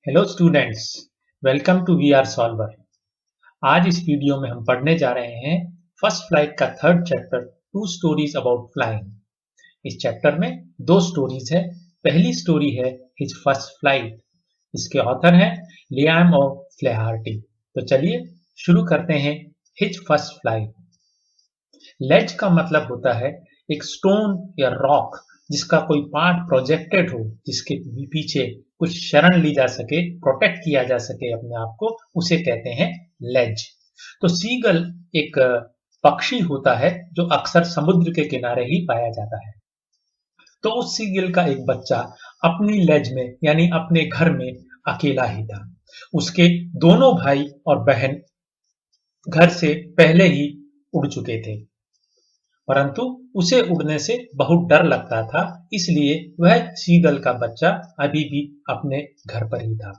Hello students, welcome to we are solver. आज इस वीडियो में हम पढ़ने जा रहे हैं फर्स्ट फ्लाइट का third chapter, two stories about flying. इस चैप्टर में दो स्टोरीज है। पहली स्टोरी है हिज फर्स्ट फ्लाइट। इसके ऑथर हैं लियाम और फ्लेहार्टी। तो चलिए शुरू करते हैं। His first flight. लेज का मतलब होता है एक स्टोन या रॉक जिसका कोई पार्ट प्रोजेक्टेड हो, जिसके पीछे कुछ शरण ली जा सके, प्रोटेक्ट किया जा सके अपने आप को, उसे कहते हैं लेज। तो सीगल एक पक्षी होता है जो अक्सर समुद्र के किनारे ही पाया जाता है। तो उस सीगल का एक बच्चा अपनी लेज में यानी अपने घर में अकेला ही था। उसके दोनों भाई और बहन घर से पहले ही उड़ चुके थे, परंतु उसे उड़ने से बहुत डर लगता था, इसलिए वह सीगल का बच्चा अभी भी अपने घर पर ही था।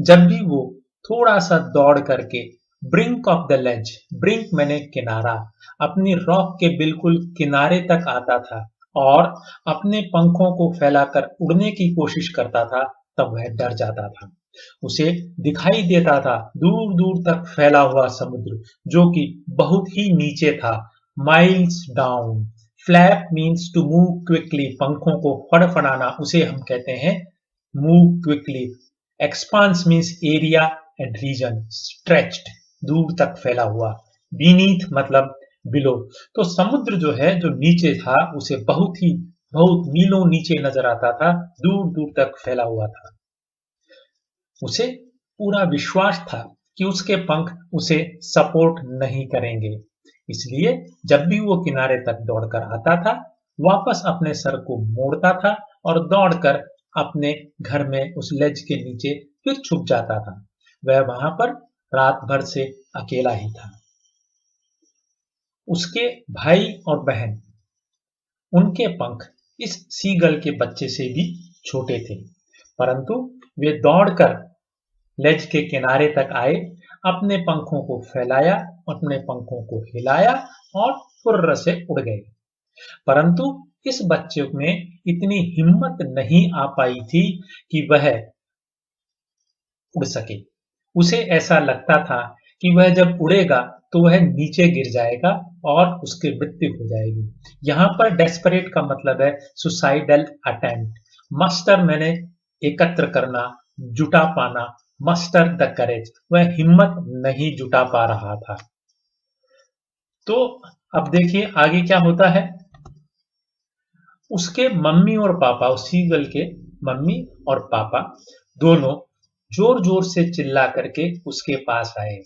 जब भी वो थोड़ा सा दौड़ करके brink of the ledge, brink मैंने किनारा, अपनी रॉक के बिल्कुल किनारे तक आता था और अपने पंखों को फैलाकर उड़ने की कोशिश करता था, तब वह डर जाता था। उसे दिखाई देता था दूर दूर तक फैला हुआ समुद्र, जो कि बहुत ही नीचे था, miles down. Flap means to move quickly, पंखों को फड़फड़ाना, उसे हम कहते हैं move quickly. Expanse means area and region, stretched, दूर तक फैला हुआ। बीनीथ मतलब बिलो। तो समुद्र जो है, जो नीचे था, उसे बहुत मीलों नीचे नजर आता था, दूर दूर तक फैला हुआ था। उसे पूरा विश्वास था कि उसके पंख उसे सपोर्ट नहीं करेंगे, इसलिए जब भी वो किनारे तक दौड़कर आता था, वापस अपने सर को मोड़ता था और दौड़कर अपने घर में उस लेज के नीचे फिर छुप जाता था। वह वहां पर रात भर से अकेला ही था। उसके भाई और बहन, उनके पंख इस सीगल के बच्चे से भी छोटे थे, परंतु वे दौड़कर लेज के किनारे तक आए, अपने पंखों को फैलाया, अपने पंखों को हिलाया और फुर्र से उड़ गए। परंतु इस बच्चे में इतनी हिम्मत नहीं आ पाई थी कि वह उड़ सके। उसे ऐसा लगता था कि वह जब उड़ेगा तो वह नीचे गिर जाएगा और उसकी मृत्यु हो जाएगी। यहाँ पर डेस्परेट का मतलब है सुसाइडल अटेम्प्ट। मस्टर मैंने एकत्र करना, जुटा पाना, मस्टर द करेज, वह हिम्मत नहीं जुटा पा रहा था। तो अब देखिए आगे क्या होता है। उसके मम्मी और पापा, उस सीगल के मम्मी और पापा दोनों जोर जोर से चिल्ला करके उसके पास आए।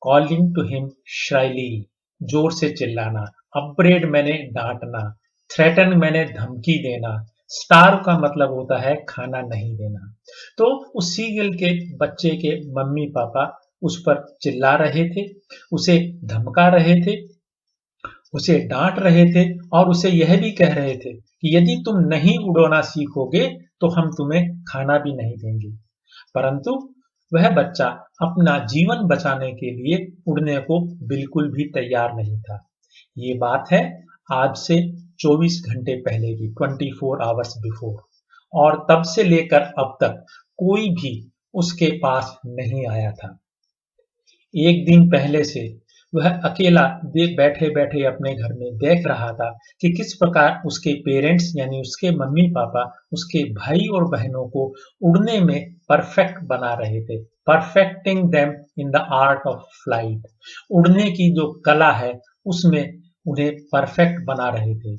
कॉलिंग टू हिम श्राइली, जोर से चिल्लाना। अपब्रेड मैंने डांटना, थ्रेटन मैंने धमकी देना, स्टार्व का मतलब होता है खाना नहीं देना। तो उस सीगल के बच्चे के मम्मी पापा उस पर चिल्ला रहे थे, उसे धमका रहे थे, उसे डांट रहे थे और उसे यह भी कह रहे थे कि यदि तुम नहीं उड़ना सीखोगे तो हम तुम्हें खाना भी नहीं देंगे। परंतु वह बच्चा अपना जीवन बचाने के लिए उड़ने को बिल्कुल भी तैयार नहीं था। ये बात है आज से 24 घंटे पहले की, 24 आवर्स बिफोर। और तब से लेकर अब तक कोई भी उसके पास नहीं आया था। एक दिन पहले से वह अकेला बैठे बैठे अपने घर में देख रहा था कि किस प्रकार उसके पेरेंट्स यानी उसके मम्मी पापा उसके भाई और बहनों को उड़ने में परफेक्ट बना रहे थे, perfecting them in the art of flight. उड़ने की जो कला है उसमें उन्हें परफेक्ट बना रहे थे।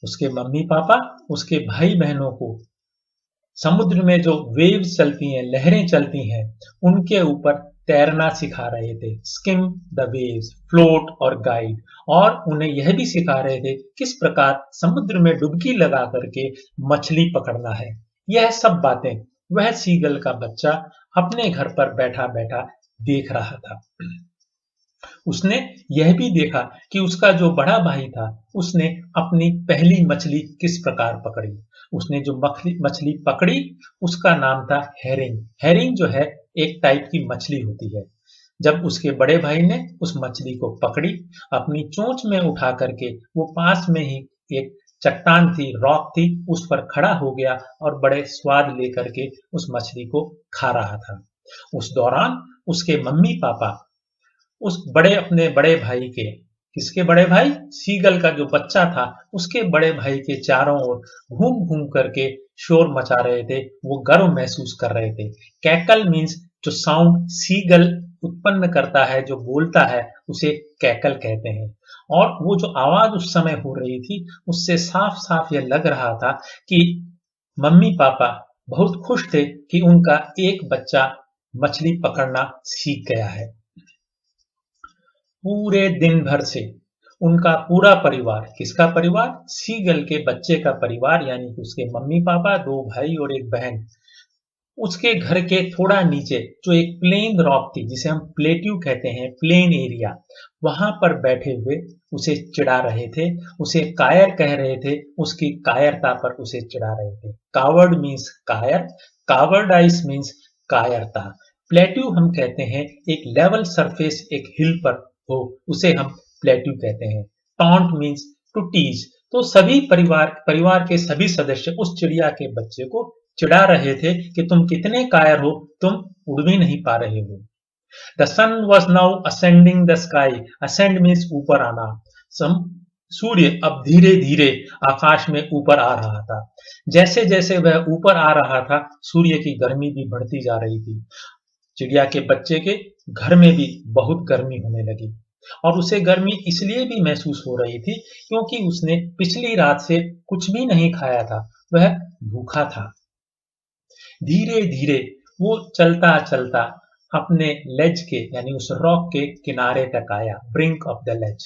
उसके मम्मी पापा उसके भाई बहनों को समुद्र में जो वेव्स चलती हैं, लहरें चलती हैं, उनके ऊपर तैरना सिखा रहे थे। स्किम द वेव्स, फ्लोट और गाइड। और उन्हें यह भी सिखा रहे थे किस प्रकार समुद्र में डुबकी लगा करके मछली पकड़ना है। यह सब बातें वह सीगल का बच्चा अपने घर पर बैठा बैठा देख रहा था। उसने यह भी देखा कि उसका जो बड़ा भाई था, उसने अपनी पहली मछली किस प्रकार पकड़ी। उसने जो मछली पकड़ी उसका नाम था हेरिंग। हेरिंग जो है एक टाइप की मछली होती है। जब उसके बड़े भाई ने उस मछली को पकड़ी, अपनी चोंच में उठा करके वो पास में ही एक चट्टान थी, रॉक थी, उस पर खड़ा हो गया और बड़े स्वाद लेकर के उस मछली को खा रहा था। उस दौरान उसके मम्मी पापा उस अपने बड़े भाई के, किसके बड़े भाई, सीगल का जो बच्चा था उसके बड़े भाई के चारों ओर घूम घूम करके शोर मचा रहे थे। वो गर्व महसूस कर रहे थे। कैकल मीन्स जो साउंड सीगल उत्पन्न करता है, जो बोलता है, उसे कैकल कहते हैं। और वो जो आवाज उस समय हो रही थी उससे साफ साफ यह लग रहा था कि मम्मी पापा बहुत खुश थे कि उनका एक बच्चा मछली पकड़ना सीख गया है। पूरे दिन भर से उनका पूरा परिवार, किसका परिवार, सीगल के बच्चे का परिवार, यानी कि उसके मम्मी पापा, दो भाई और एक बहन, उसके घर के थोड़ा नीचे जो एक प्लेन रॉक थी जिसे हम प्लेट्यू कहते हैं, प्लेन एरिया, वहां पर बैठे हुए उसे चिढ़ा रहे थे, उसे कायर कह रहे थे, उसकी कायरता पर उसे चिढ़ा रहे थे। कावर्ड मीन्स कायर, कावर्डाइज मीन्स कायरता। प्लेट्यू हम कहते हैं एक लेवल सरफेस, एक हिल पर हो, उसे हम प्लेट्यू कहते हैं। Taunt means to tease. तो सभी परिवार के सभी सदस्य उस चिड़िया के बच्चे को चिढ़ा रहे थे कि तुम कितने कायर हो, तुम उड़ भी नहीं पा रहे हो। The sun was now ascending the sky. Ascend means ऊपर आना। सूर्य अब धीरे धीरे आकाश में ऊपर आ रहा था। जैसे जैसे वह ऊपर आ रहा था सूर्य की गर्मी भी बढ़ती जा रही थी। चिड़िया के बच्चे के घर में भी बहुत गर्मी होने लगी और उसे गर्मी इसलिए भी महसूस हो रही थी क्योंकि उसने पिछली रात से कुछ भी नहीं खाया था, वह भूखा था। धीरे धीरे वो चलता चलता अपने लेज के, यानी उस रॉक के किनारे तक आया, ब्रिंक ऑफ द लेज।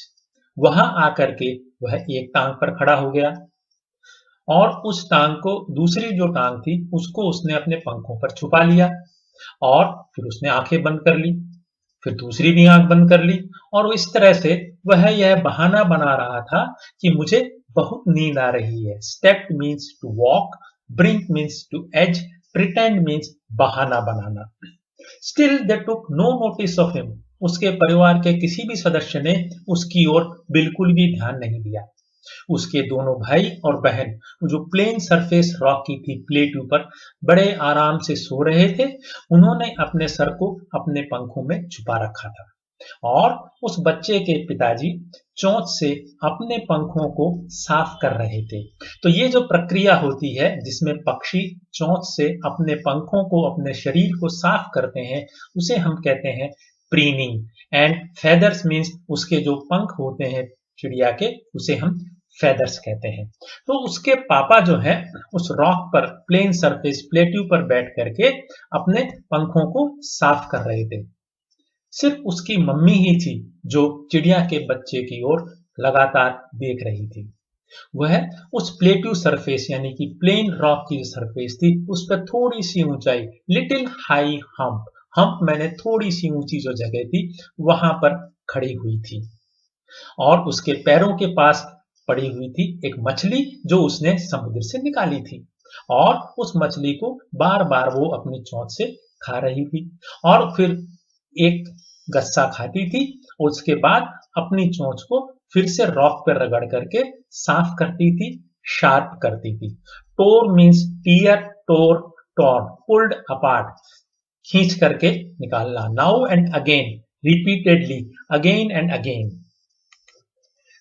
वहां आकर के वह एक टांग पर खड़ा हो गया और उस टांग को, दूसरी जो टांग थी उसको उसने अपने पंखों पर छुपा लिया और फिर उसने आंखें बंद कर ली, फिर दूसरी भी आंख बंद कर ली और इस तरह से वह यह बहाना बना रहा था कि मुझे बहुत नींद आ रही है। Step means to walk, brink means to edge, pretend means बहाना बनाना। Still they took no notice of him. उसके परिवार के किसी भी सदस्य ने उसकी ओर बिल्कुल भी ध्यान नहीं दिया। उसके दोनों भाई और बहन जो प्लेन सरफेस रॉक की थी, प्लेट्यू पर बड़े आराम से सो रहे थे। उन्होंने अपने सर को अपने पंखों में छुपा रखा था और उस बच्चे के पिताजी चोंच से अपने पंखों को साफ कर रहे थे। तो ये जो प्रक्रिया होती है जिसमें पक्षी चोंच से अपने पंखों को, अपने शरीर को साफ करते हैं, उसे हम कहते हैं प्रीनिंग। एंड फेदर्स मीन्स उसके जो पंख होते हैं चिड़िया के, उसे हम फेदर्स कहते हैं। तो उसके पापा जो है उस रॉक पर, प्लेन सरफेस प्लेट्यू पर बैठ करके अपने पंखों को साफ कर रहे थे। सिर्फ उसकी मम्मी ही थी जो चिड़िया के बच्चे की ओर लगातार देख रही थी। वह उस प्लेट्यू सरफेस, यानी कि प्लेन रॉक की जो सरफेस थी, उस पर थोड़ी सी ऊंचाई, लिटिल हाई हम्प, हम्प मैंने थोड़ी सी ऊंची जो जगह थी वहां पर खड़ी हुई थी और उसके पैरों के पास पड़ी हुई थी एक मछली जो उसने समुद्र से निकाली थी और उस मछली को बार बार वो अपनी चोंच से खा रही थी और फिर एक गस्सा खाती थी और उसके बाद अपनी चोंच को फिर से रॉक पर रगड़ करके साफ करती थी, शार्प करती थी। टोर मीन्स टीयर, टोर, टॉर्न, पुल्ड अपार्ट, खींच करके निकालना। Now and again, repeatedly, again and again.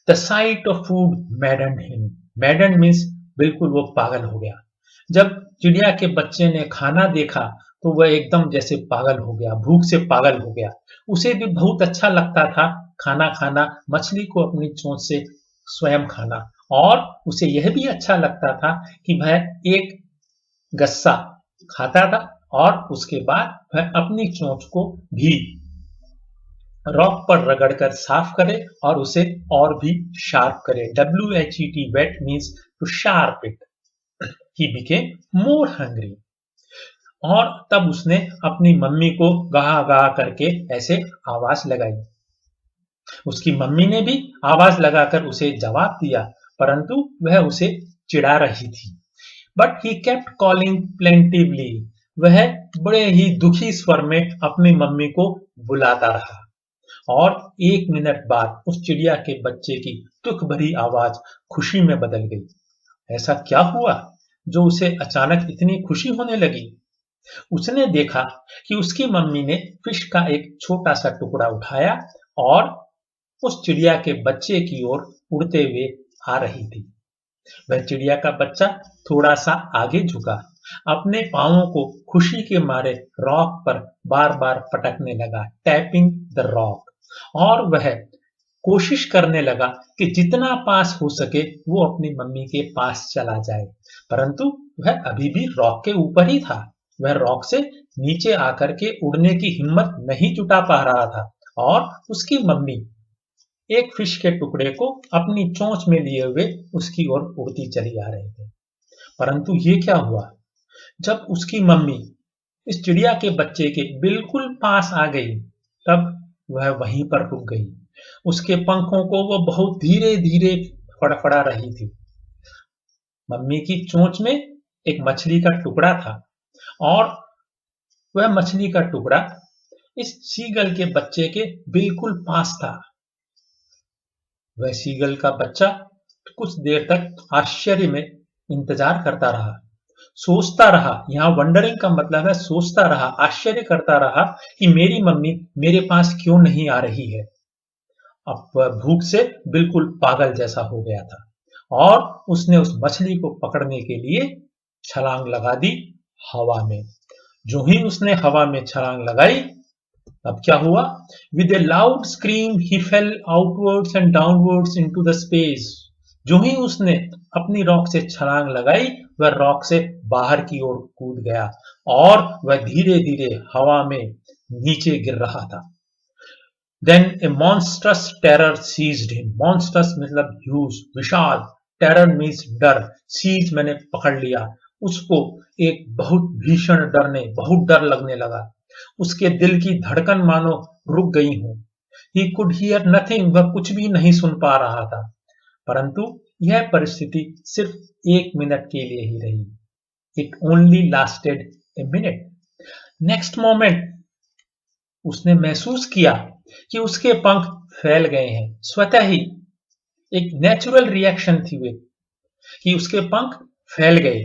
The site of food मैडन्ड him. मैडन्ड means बिल्कुल वो पागल हो गया। जब चिड़िया के बच्चे ने खाना देखा तो वह एकदम जैसे पागल हो गया, भूख से पागल हो गया। उसे भी बहुत अच्छा लगता था खाना खाना, मछली को अपनी चोंच से स्वयं खाना, और उसे यह भी अच्छा लगता था कि वह एक गस्सा खाता था और उसके बाद वह अपनी चोंच को भी रॉक पर रगड़कर साफ करे और उसे और भी शार्प करे। WHET, whet means to sharp it. He became more hungry. और तब उसने अपनी मम्मी को गा गा करके ऐसे आवाज लगाई। उसकी मम्मी ने भी आवाज लगाकर उसे जवाब दिया, परंतु वह उसे चिढ़ा रही थी। But he kept calling plaintively. वह बड़े ही दुखी स्वर में अपनी मम्मी को बुलाता रहा और 1 मिनट बाद उस चिड़िया के बच्चे की दुख भरी आवाज खुशी में बदल गई। ऐसा क्या हुआ जो उसे अचानक इतनी खुशी होने लगी? उसने देखा कि उसकी मम्मी ने फिश का एक छोटा सा टुकड़ा उठाया और उस चिड़िया के बच्चे की ओर उड़ते हुए आ रही थी। वह चिड़िया का बच्चा थोड़ा सा आगे झुका, अपने पांवों को खुशी के मारे रॉक पर बार बार पटकने लगा, टैपिंग द रॉक। और वह कोशिश करने लगा कि जितना पास हो सके वो अपनी मम्मी के पास चला जाए, परंतु वह अभी भी रॉक के ऊपर ही था। वह रॉक से नीचे आकर के उड़ने की हिम्मत नहीं जुटा पा रहा था और उसकी मम्मी एक फिश के टुकड़े को अपनी चोंच में लिए हुए उसकी ओर उड़ती चली आ रही थी। परंतु ये क्या हुआ, जब उसकी मम्मी इस चिड़िया के बच्चे के बिल्कुल पास आ गई, तब वह वहीं पर रुक गई। उसके पंखों को वो बहुत धीरे धीरे फड़फड़ा रही थी। मम्मी की चोंच में एक मछली का टुकड़ा था और वह मछली का टुकड़ा इस सीगल के बच्चे के बिल्कुल पास था। वह सीगल का बच्चा कुछ देर तक आश्चर्य में इंतजार करता रहा, सोचता रहा। यहां वंडरिंग का मतलब है सोचता रहा, आश्चर्य करता रहा कि मेरी मम्मी मेरे पास क्यों नहीं आ रही है। अब वह भूख से बिल्कुल पागल जैसा हो गया था और उसने उस मछली को पकड़ने के लिए छलांग लगा दी हवा में। जो ही उसने हवा में छलांग लगाई, अब क्या हुआ? With A loud scream he fail outwards and downwards into the space. जो ही उसने अपनी रॉक से छलांग लगाई, वह रॉक से बाहर की ओर कूद गया और वह धीरे धीरे हवा में नीचे गिर रहा था। Then a monstrous terror seized him. Monstrous मतलब ह्यूज, विशाल। टेरर मीन्स डर। सीज मैंने पकड़ लिया। उसको एक बहुत भीषण डर ने बहुत डर लगने लगा। उसके दिल की धड़कन मानो रुक गई हो। He could hear nothing. वह कुछ भी नहीं सुन पा रहा था। परंतु यह परिस्थिति सिर्फ 1 मिनट के लिए ही रही। It only lasted a minute. Next moment उसने महसूस किया कि उसके पंख फैल गए हैं। स्वतः ही एक नेचुरल रिएक्शन थी वे कि उसके पंख फैल गए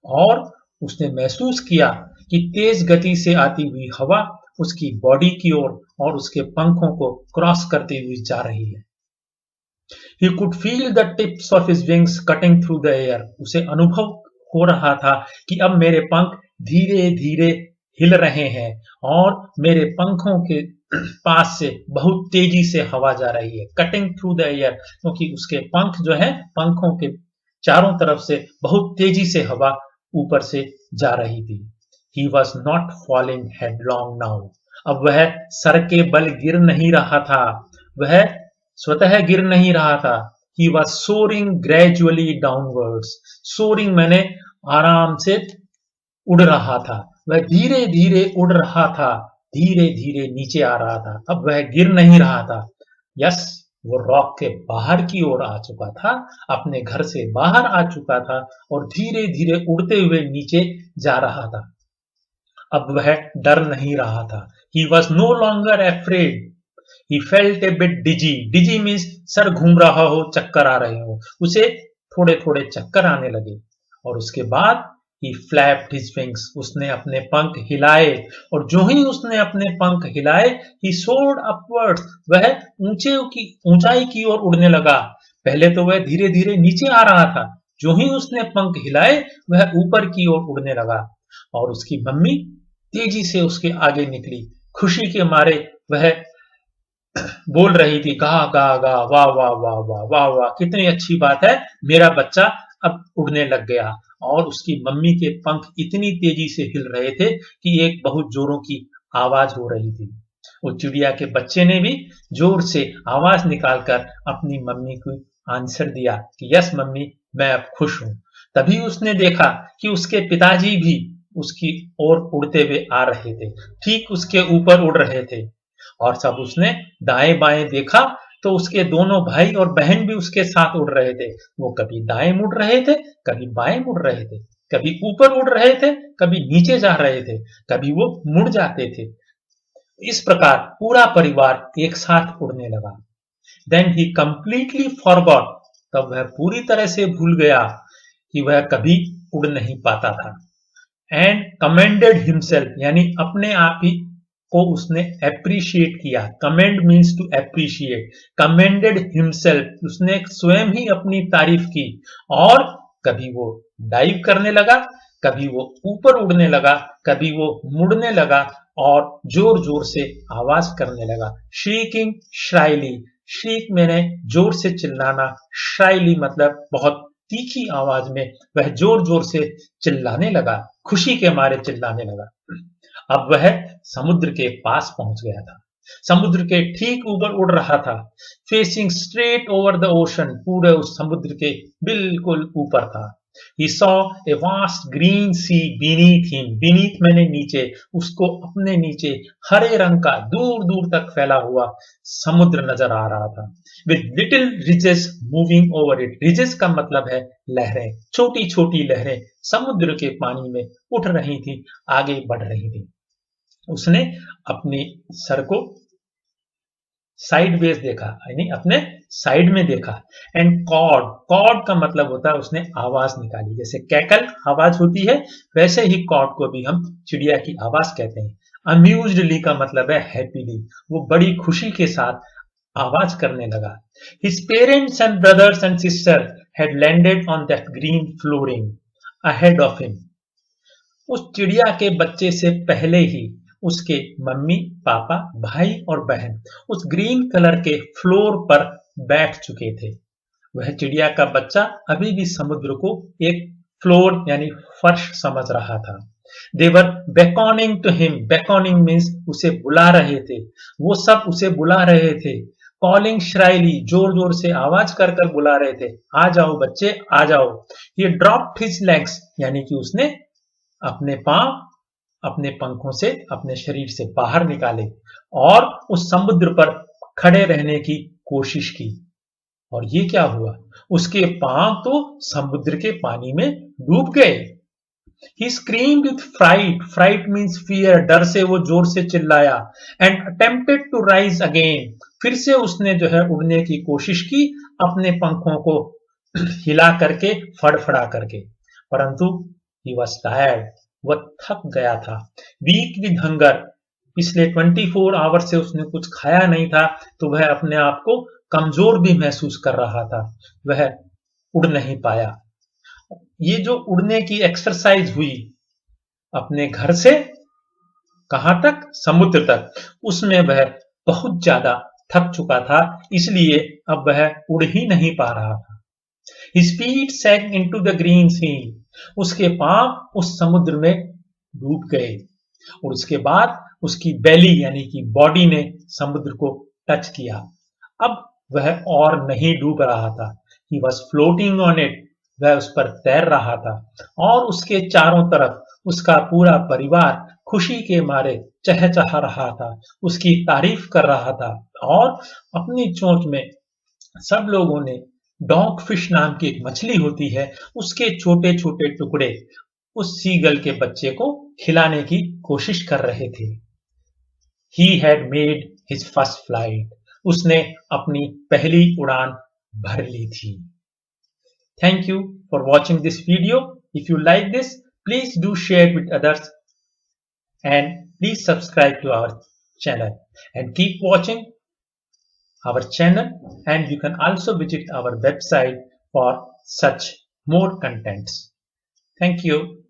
और उसने महसूस किया कि तेज गति से आती हुई हवा उसकी बॉडी की ओर और उसके पंखों को क्रॉस करती हुई जा रही है। He could feel the tips of his wings cutting through the air. उसे अनुभव हो रहा था कि अब मेरे पंख धीरे धीरे हिल रहे हैं और मेरे पंखों के पास से बहुत तेजी से हवा जा रही है। कटिंग थ्रू द एयर, क्योंकि उसके पंख जो है, पंखों के चारों तरफ से बहुत तेजी से हवा ऊपर से जा रही थी। He was not falling headlong now. अब वह सर के बल गिर नहीं रहा था, वह स्वतः गिर नहीं रहा था। He was soaring gradually downwards. soaring मैंने आराम से उड़ रहा था। वह धीरे धीरे उड़ रहा था, धीरे धीरे नीचे आ रहा था। अब वह गिर नहीं रहा था। यस, वो रॉक के बाहर की ओर आ चुका था, अपने घर से बाहर आ चुका था और धीरे धीरे उड़ते हुए नीचे जा रहा था। अब वह डर नहीं रहा था। He was no longer afraid. He felt a bit dizzy. Dizzy means sir घूम रहा हो, चक्कर आ रहे हो। उसे थोड़े थोड़े चक्कर आने लगे और उसके बाद he flapped his wings. उसने अपने पंख हिलाए और जो ही उसने अपने पंख हिलाए, he soared upwards. वह ऊंचाई की ओर उड़ने लगा। पहले तो वह धीरे धीरे नीचे आ रहा था, जो ही उसने पंख हिलाए वह ऊपर की ओर उड़ने लगा और उसकी मम्मी तेजी से उसके आगे निकली। खुशी के मारे वह बोल रही थी, गा गा गा, वाह वाह वाह वाह वाह वाह, कितनी अच्छी बात है, मेरा बच्चा अब उड़ने लग गया। और उसकी मम्मी के पंख इतनी तेजी से हिल रहे थे कि एक बहुत जोरों की आवाज हो रही थी। उस चिड़िया के बच्चे ने भी जोर से आवाज निकालकर अपनी मम्मी को आंसर दिया कि यस मम्मी, मैं अब खुश हूं। तभी उसने देखा कि उसके पिताजी भी उसकी ओर उड़ते हुए आ रहे थे, ठीक उसके ऊपर उड़ रहे थे। और जब उसने दाएं बाएं देखा तो उसके दोनों भाई और बहन भी उसके साथ उड़ रहे थे। वो कभी दाएं मुड़ रहे थे, कभी बाएं मुड़ रहे थे, कभी ऊपर उड़ रहे थे, कभी नीचे जा रहे थे, कभी वो मुड़ जाते थे। इस प्रकार पूरा परिवार एक साथ उड़ने लगा। Then he completely forgot. तब वह पूरी तरह से भूल गया कि वह कभी उड़ नहीं पाता था। एंड कमेंडेड हिमसेल्फ यानी अपने आप ही को उसने एप्रिशिएट किया। Commend means to appreciate. Commended himself उसने स्वयं ही अपनी तारीफ की। और कभी वो डाइव करने लगा, कभी वो ऊपर उड़ने लगा, कभी वो मुड़ने लगा और जोर जोर से आवाज करने लगा। श्रीकिंग श्राइली, श्रीक मैंने जोर से चिल्लाना, श्राइली मतलब बहुत तीखी आवाज में वह जोर जोर से चिल्लाने लगा, खुशी के मारे चिल्लाने लगा। अब वह समुद्र के पास पहुंच गया था, समुद्र के ठीक ऊपर उड़ रहा था, facing straight over the ocean, पूरे उस समुद्र के बिल्कुल ऊपर था। He saw a vast green sea beneath him. Beneath मैंने नीचे, उसको अपने नीचे हरे रंग का दूर दूर तक फैला हुआ समुद्र नजर आ रहा था। With little ridges moving over it. Ridges का मतलब है लहरें, छोटी छोटी लहरें समुद्र के पानी में उठ रही थी, आगे बढ़ रही थी। उसने अपनी सर को साइडवेज देखा, यानी अपने साइड में देखा। एंड कॉड, कॉड का मतलब होता है उसने आवाज निकाली। जैसे कैकल आवाज होती है, वैसे ही कॉड को भी हम चिड़िया की आवाज कहते हैं। अम्यूज्डली का मतलब है हैप्पीली, वो बड़ी खुशी के साथ आवाज करने लगा। His parents and brothers and sister had landed on that green flooring ahead of him. उस चिड़िया के बच्चे से पहले ही उसके मम्मी पापा भाई और बहन उस ग्रीन कलर के फ्लोर पर बैठ चुके थे। वह चिड़िया का बच्चा अभी भी समुद्र को एक फ्लोर यानी फर्श समझ रहा था। देवर बेकॉनिंग टू हिम, बेकॉनिंग मीन्स उसे बुला रहे थे, वो सब उसे बुला रहे थे। कॉलिंग श्राइली, जोर जोर से आवाज कर कर बुला रहे थे, आ जाओ बच्चे आ जाओ। ये ड्रॉप्ड हिज लेग्स यानी कि उसने अपने पांव अपने पंखों से अपने शरीर से बाहर निकाले और उस समुद्र पर खड़े रहने की कोशिश की। और ये क्या हुआ, उसके पांव तो समुद्र के पानी में डूब गए। He screamed with fright, fright means fear, डर से वो जोर से चिल्लाया। And attempted to rise again, फिर से उसने जो है उड़ने की कोशिश की अपने पंखों को हिला करके फड़फड़ा करके, परंतु he was tired, वह थक गया था। वीक विद हंगर, पिछले 24 आवर से उसने कुछ खाया नहीं था, तो वह अपने आप को कमजोर भी महसूस कर रहा था, वह उड़ नहीं पाया। ये जो उड़ने की एक्सरसाइज हुई अपने घर से कहां तक, समुद्र तक, उसमें वह बहुत ज्यादा थक चुका था, इसलिए अब वह उड़ ही नहीं पा रहा था। His feet sank into the green sea, उसके पांव उस समुद्र में डूब गए और उसके बाद उसकी बेली यानी कि बॉडी ने समुद्र को टच किया। अब वह और नहीं डूब रहा था। He was floating on it, वह उस पर तैर रहा था और उसके चारों तरफ उसका पूरा परिवार खुशी के मारे चहचहा रहा था, उसकी तारीफ कर रहा था और अपनी चोंच में सब लोगों ने डॉग फिश नाम की एक मछली होती है, उसके छोटे छोटे टुकड़े उस सीगल के बच्चे को खिलाने की कोशिश कर रहे थे। He had made his first flight, उसने अपनी पहली उड़ान भर ली थी। Thank you for watching this video. If you like this, please do share with others and please subscribe to our channel and keep watching our channel, and you can also visit our website for such more contents. Thank you.